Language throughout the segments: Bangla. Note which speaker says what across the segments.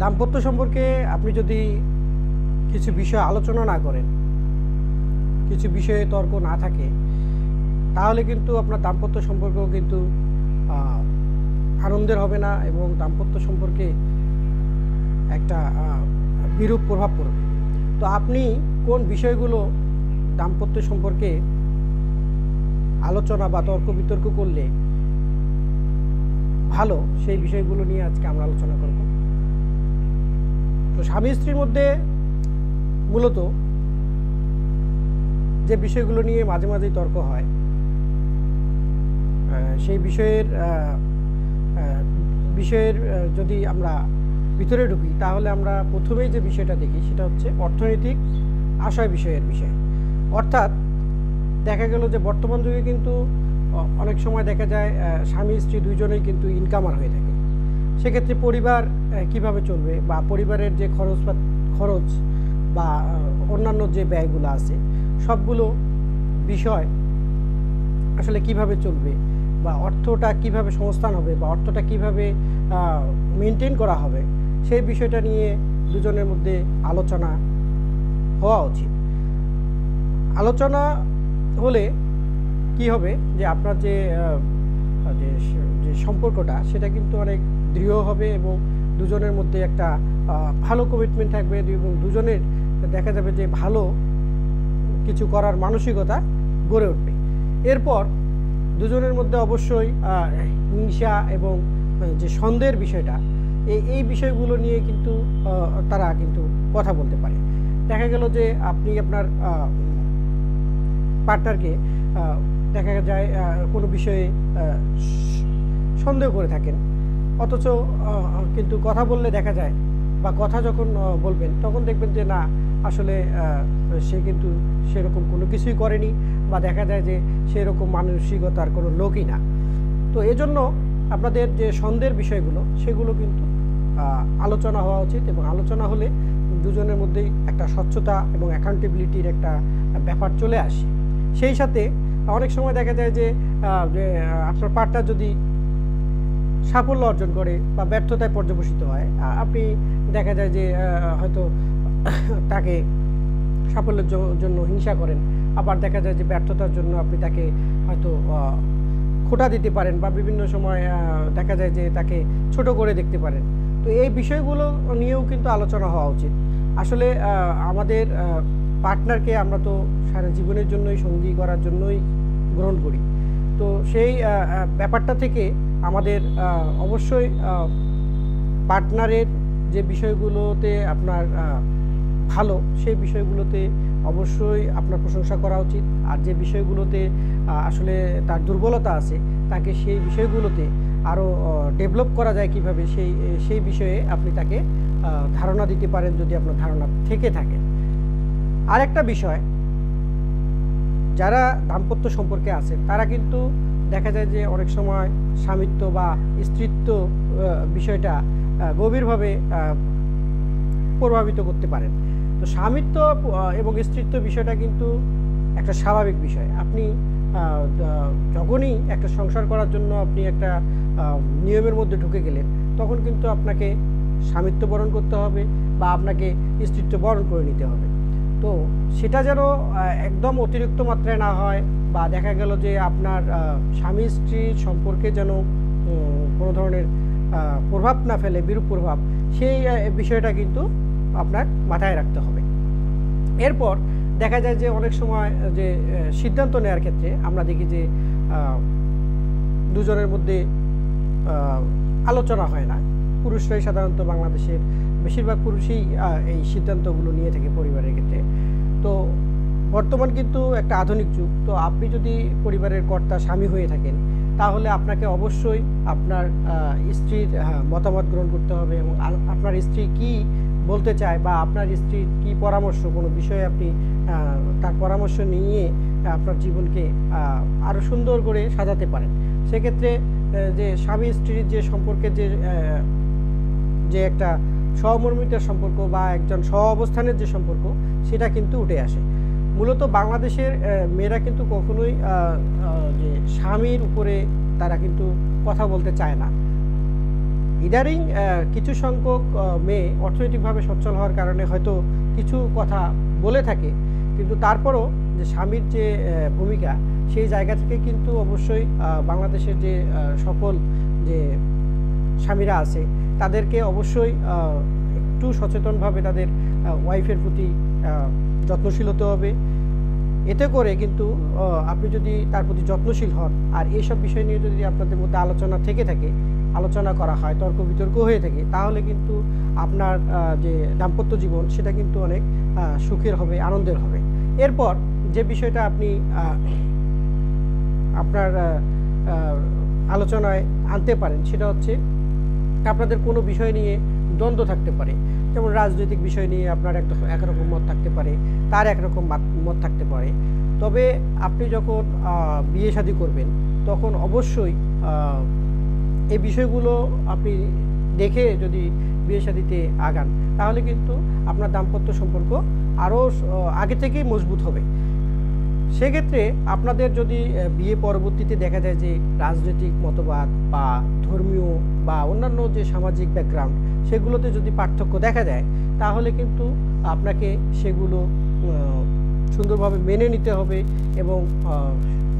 Speaker 1: দাম্পত্য সম্পর্কে আপনি যদি কিছু বিষয় আলোচনা না করেন, কিছু বিষয়ে তর্ক না থাকে, তাহলে কিন্তু আপনার দাম্পত্য সম্পর্কও কিন্তু আনন্দের হবে না এবং দাম্পত্য সম্পর্কে একটা বিরূপ প্রভাব পড়বে। তো আপনি কোন বিষয়গুলো দাম্পত্য সম্পর্কে আলোচনা বা তর্ক বিতর্ক করলে ভালো, সেই বিষয়গুলো নিয়ে আজকে আমরা আলোচনা করব। তো স্বামী স্ত্রীর মধ্যে মূলত যে বিষয়গুলো নিয়ে মাঝে মাঝেই তর্ক হয়, সেই বিষয়ের যদি আমরা ভিতরে ঢুকি, তাহলে আমরা প্রথমেই যে বিষয়টা দেখি সেটা হচ্ছে অর্থনৈতিক আশয় বিষয়ের বিষয়। অর্থাৎ দেখা গেল যে বর্তমান যুগে কিন্তু অনেক সময় দেখা যায় স্বামী স্ত্রী দুইজনেই কিন্তু ইনকামার হয়ে থাকে। সেক্ষেত্রে পরিবার কিভাবে চলবে বা পরিবারের যে খরচ বা অন্যান্য যে ব্যয়গুলো আছে, সবগুলো বিষয় আসলে কিভাবে চলবে বা অর্থটা কিভাবে সংস্থান হবে বা অর্থটা কিভাবে মেনটেন করা হবে, সেই বিষয়টা নিয়ে দুজনের মধ্যে আলোচনা হওয়া উচিত। আলোচনা হলে কি হবে যে আপনার যে সম্পর্কটা সেটা কিন্তু অনেক দৃঢ় হবে এবং দুজনের মধ্যে একটা ভালো কমিটমেন্ট থাকবে এবং দুজনের দেখা যাবে যে ভালো কিছু করার মানসিকতা গড়ে উঠবে। এরপর দুজনের মধ্যে অবশ্যই হিংসা এবং যে সন্দেহের বিষয়টা, এই বিষয়গুলো নিয়ে কিন্তু তারা কিন্তু কথা বলতে পারে। দেখা গেল যে আপনি আপনার পার্টনারকে দেখা যায় কোনো বিষয়ে সন্দেহ করে থাকেন, অথচ কিন্তু কথা বললে দেখা যায় বা কথা যখন বলবেন তখন দেখবেন যে না, আসলে সে কিন্তু সেরকম কোনো কিছুই করেনি বা দেখা যায় যে সেরকম মানসিকতার কোনো লোকই না। তো এজন্য আপনাদের যে সন্দেহের বিষয়গুলো সেগুলো কিন্তু আলোচনা হওয়া উচিত এবং আলোচনা হলে দুজনের মধ্যেই একটা স্বচ্ছতা এবং অ্যাকাউন্টেবিলিটির একটা ব্যাপার চলে আসে। সেই সাথে অনেক সময় দেখা যায় যে আপনার পার্টনার যদি সাফল্য অর্জন করে বা ব্যর্থতায় পর্যবসিত হয়, আপনি দেখা যায় যে হয়তো তাকে সাফল্যের জন্য হিংসা করেন, আবার দেখা যায় যে ব্যর্থতার জন্য আপনি তাকে হয়তো খোঁটা দিতে পারেন বা বিভিন্ন সময় দেখা যায় যে তাকে ছোট করে দেখতে পারেন। তো এই বিষয়গুলো নিয়েও কিন্তু আলোচনা হওয়া উচিত। আসলে আমাদের পার্টনারকে আমরা তো সারা জীবনের জন্যই সঙ্গী করার জন্যই গ্রহণ করি। তো সেই ব্যাপারটা থেকে আমাদের অবশ্যই পার্টনারের যে বিষয়গুলোতে আপনার ভালো, সেই বিষয়গুলোতে অবশ্যই আপনার প্রশংসা করা উচিত। আর যে বিষয়গুলোতে আসলে তার দুর্বলতা আছে, তাকে সেই বিষয়গুলোতে আরও ডেভেলপ করা যায় কিভাবে, সেই বিষয়ে আপনি তাকে ধারণা দিতে পারেন যদি আপনার ধারণা থেকে থাকে। আরেকটা বিষয়, যারা দাম্পত্য সম্পর্কে আছেন তারা কিন্তু দেখা যায় যে অনেক সময় স্বামিত্ব বা স্ত্রীত্ব বিষয়টা গভীরভাবে প্রভাবিত করতে পারেন। তো স্বামিত্ব এবং স্ত্রীত্ব বিষয়টা কিন্তু একটা স্বাভাবিক বিষয়। আপনি যখনই একটা সংসার করার জন্য আপনি একটা নিয়মের মধ্যে ঢুকে গেলেন, তখন কিন্তু আপনাকে স্বামিত্ব বরণ করতে হবে বা আপনাকে স্ত্রীত্ব বরণ করে নিতে হবে। তো সেটা যেন একদম অতিরিক্ত মাত্রায় না হয় বা দেখা গেল যে আপনার স্বামী স্ত্রীর সম্পর্কে যেন কোনো ধরনের প্রভাব না ফেলে, বিরূপ প্রভাব, সেই বিষয়টা কিন্তু আপনার মাথায় রাখতে হবে। এরপর দেখা যায় যে অনেক সময় যে সিদ্ধান্ত নেওয়ার ক্ষেত্রে আমরা দেখি যে দুজনের মধ্যে আলোচনা হয় না। পুরুষরাই সাধারণত, বাংলাদেশের বেশিরভাগ পুরুষই এই সিদ্ধান্তগুলো নিয়ে থাকে পরিবারের ক্ষেত্রে। তো বর্তমান কিন্তু একটা আধুনিক যুগ। তো আপনি যদি পরিবারের কর্তা স্বামী হয়ে থাকেন, তাহলে আপনাকে অবশ্যই আপনার স্ত্রীর মতামত গ্রহণ করতে হবে এবং আপনার স্ত্রী কি বলতে চায় বা আপনার স্ত্রীর কি পরামর্শ, কোনো বিষয়ে আপনি তার পরামর্শ নিয়ে আপনার জীবনকে আরও সুন্দর করে সাজাতে পারেন। সেক্ষেত্রে যে স্বামী স্ত্রীর যে সম্পর্কের যে একটা সহমর্মিতার সম্পর্ক বা একজন সহ অবস্থানের যে সম্পর্ক, সেটা কিন্তু উঠে আসে। মূলত বাংলাদেশের মেয়েরা কিন্তু কখনোই যে স্বামীর উপরে তারা কিন্তু কথা বলতে চায় না। ইদারিং কিছু সংখ্যক মেয়ে অর্থনৈতিকভাবে সচ্ছল হওয়ার কারণে হয়তো কিছু কথা বলে থাকে, কিন্তু তারপরও যে স্বামীর যে ভূমিকা, সেই জায়গা থেকে কিন্তু অবশ্যই বাংলাদেশের যে সকল যে স্বামীরা আছে তাদেরকে অবশ্যই একটু সচেতনভাবে তাদের ওয়াইফের প্রতি যত্নশীল হতে হবে। এতে করে কিন্তু আপনি যদি তার প্রতি যত্নশীল হন আর এইসব বিষয় নিয়ে যদি আপনাদের মধ্যে আলোচনা থেকে থাকে, আলোচনা করা হয়, তর্ক বিতর্ক হয়ে থাকে, তাহলে কিন্তু আপনার যে দাম্পত্য জীবন সেটা কিন্তু অনেক সুখের হবে, আনন্দের হবে। এরপর যে বিষয়টা আপনি আপনার আলোচনায় আনতে পারেন সেটা হচ্ছে আপনাদের কোনো বিষয় নিয়ে দ্বন্দ্ব থাকতে পারে। যেমন রাজনৈতিক বিষয় নিয়ে আপনার একরকম মত থাকতে পারে, তার একরকম মত থাকতে পারে। তবে আপনি যখন বিয়ে শাদী করবেন তখন অবশ্যই এই বিষয়গুলো আপনি দেখে যদি বিয়ে শাদীতে আগান, তাহলে কিন্তু আপনার দাম্পত্য সম্পর্ক আরও আগে থেকেই মজবুত হবে। সেক্ষেত্রে আপনাদের যদি বিয়ে পরবর্তীতে দেখা যায় যে রাজনৈতিক মতবাদ বা ধর্মীয় বা অন্যান্য যে সামাজিক ব্যাকগ্রাউন্ড সেগুলোতে যদি পার্থক্য দেখা যায়, তাহলে কিন্তু আপনাকে সেগুলো সুন্দরভাবে মেনে নিতে হবে এবং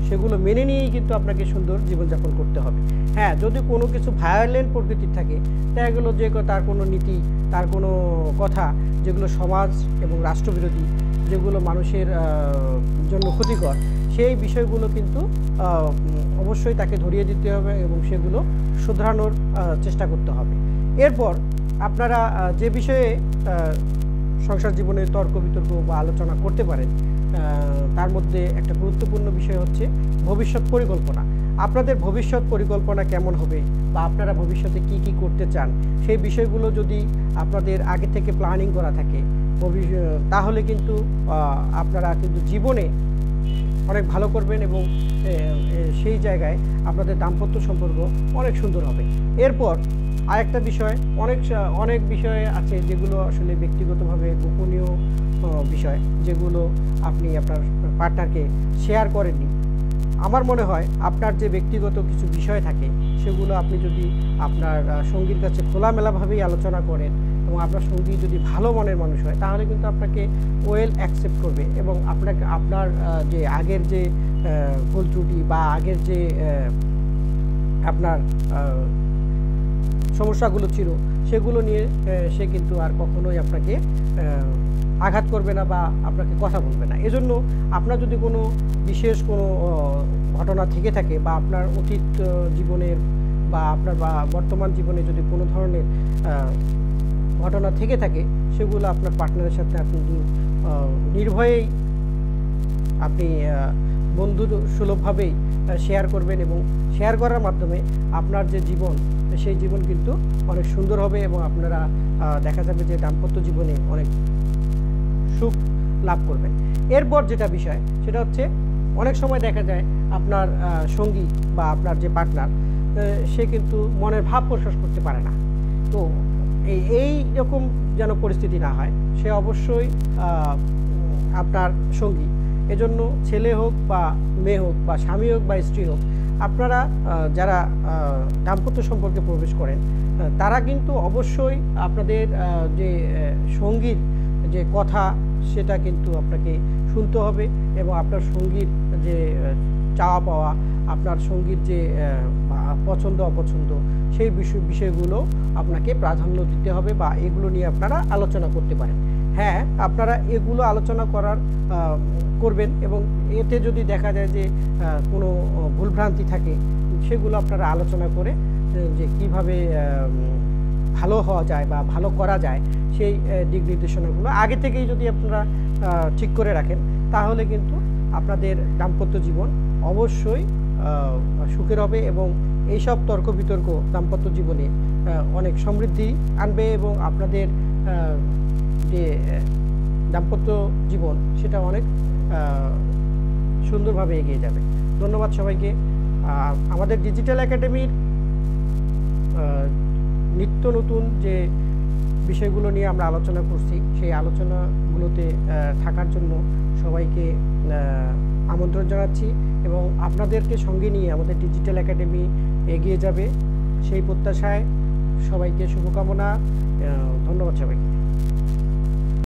Speaker 1: সেগুলো মেনে নিয়েই কিন্তু আপনাকে সুন্দর জীবনযাপন করতে হবে। হ্যাঁ, যদি কোনো কিছু ভায়োলেন্ট প্রকৃতির থাকে, দেখা গেলো যে তার কোনো নীতি, তার কোনো কথা যেগুলো সমাজ এবং রাষ্ট্রবিরোধী, যেগুলো মানুষের জন্য ক্ষতিকর, সেই বিষয়গুলো কিন্তু অবশ্যই তাকে ধরিয়ে দিতে হবে এবং সেগুলো শুধরানোর চেষ্টা করতে হবে। এরপর আপনারা যে বিষয়ে সংসার জীবনে তর্ক বিতর্ক বা আলোচনা করতে পারেন, তার মধ্যে একটা গুরুত্বপূর্ণ বিষয় হচ্ছে ভবিষ্যৎ পরিকল্পনা। আপনাদের ভবিষ্যৎ পরিকল্পনা কেমন হবে বা আপনারা ভবিষ্যতে কি কি করতে চান, সেই বিষয়গুলো যদি আপনাদের আগে থেকে প্ল্যানিং করা থাকে, তাহলে কিন্তু আপনারা কিন্তু জীবনে অনেক ভালো করবেন এবং সেই জায়গায় আপনাদের দাম্পত্য সম্পর্ক অনেক সুন্দর হবে। এরপর আরেকটা বিষয়, অনেক বিষয় আছে যেগুলো আসলে ব্যক্তিগতভাবে গোপনীয় বিষয়, যেগুলো আপনি আপনার পার্টনারকে শেয়ার করেননি। আমার মনে হয় আপনার যে ব্যক্তিগত কিছু বিষয় থাকে সেগুলো আপনি যদি আপনার সঙ্গীর কাছে খোলামেলাভাবেই আলোচনা করেন এবং আপনার সঙ্গী যদি ভালো মনের মানুষ হয়, তাহলে কিন্তু আপনাকে ওয়েল অ্যাকসেপ্ট করবে এবং আপনার যে আগের যে ভুল ত্রুটি বা আগের যে আপনার সমস্যাগুলো ছিল সেগুলো নিয়ে সে কিন্তু আর কখনোই আপনাকে আঘাত করবে না বা আপনাকে কথা বলবে না। এজন্য আপনার যদি কোনো বিশেষ কোনো ঘটনা থেকে থাকে বা আপনার অতীত জীবনের বা আপনার বর্তমান জীবনে যদি কোনো ধরনের ঘটনা থেকে থাকে, সেগুলো আপনার পার্টনারের সাথে আপনি নির্ভয়েই আপনি বন্ধু সুলভভাবেই শেয়ার করবেন এবং শেয়ার করার মাধ্যমে আপনার যে জীবন সেই জীবন কিন্তু অনেক সুন্দর হবে এবং আপনারা দেখা যাবে যে দাম্পত্য জীবনে অনেক সুখ লাভ করবেন। এরপর যেটা বিষয় সেটা হচ্ছে অনেক সময় দেখা যায় আপনার সঙ্গী বা আপনার যে পার্টনার সে কিন্তু মনের ভাব প্রকাশ করতে পারে না। তো এই রকম যেন পরিস্থিতি না হয়, সে অবশ্যই আপনার সঙ্গী, এজন্য ছেলে হোক বা মেয়ে হোক বা স্বামী হোক বা স্ত্রী হোক, আপনারা যারা দাম্পত্য সম্পর্কে প্রবেশ করেন তারা কিন্তু অবশ্যই আপনাদের যে সঙ্গীর যে কথা সেটা কিন্তু আপনাকে শুনতে হবে এবং আপনার সঙ্গীর যে চাওয়া পাওয়া, আপনার সঙ্গীর যে পছন্দ অপছন্দ, সেই বিষয়গুলো আপনাকে প্রাধান্য দিতে হবে বা এগুলো নিয়ে আপনারা আলোচনা করতে পারেন। হ্যাঁ, আপনারা এগুলো আলোচনা করবেন এবং এতে যদি দেখা যায় যে কোনো ভুলভ্রান্তি থাকে, সেগুলো আপনারা আলোচনা করে যে কিভাবে ভালো হওয়া যায় বা ভালো করা যায়, সেই দিক নির্দেশনাগুলো আগে থেকেই যদি আপনারা ঠিক করে রাখেন, তাহলে কিন্তু আপনাদের দাম্পত্য জীবন অবশ্যই সুখের হবে এবং এইসব তর্ক বিতর্ক দাম্পত্য জীবনে অনেক সমৃদ্ধি আনবে এবং আপনাদের যে দাম্পত্য জীবন সেটা অনেক সুন্দরভাবে এগিয়ে যাবে। ধন্যবাদ সবাইকে। আমাদের ডিজিটাল একাডেমির নিত্য নতুন যে বিষয়গুলো নিয়ে আমরা আলোচনা করছি, সেই আলোচনাগুলোতে থাকার জন্য সবাইকে আমন্ত্রণ জানাচ্ছি এবং আপনাদেরকে সঙ্গে নিয়ে আমাদের ডিজিটাল একাডেমি এগিয়ে যাবে সেই প্রত্যাশায় সবাইকে শুভকামনা। ধন্যবাদ সবাইকে।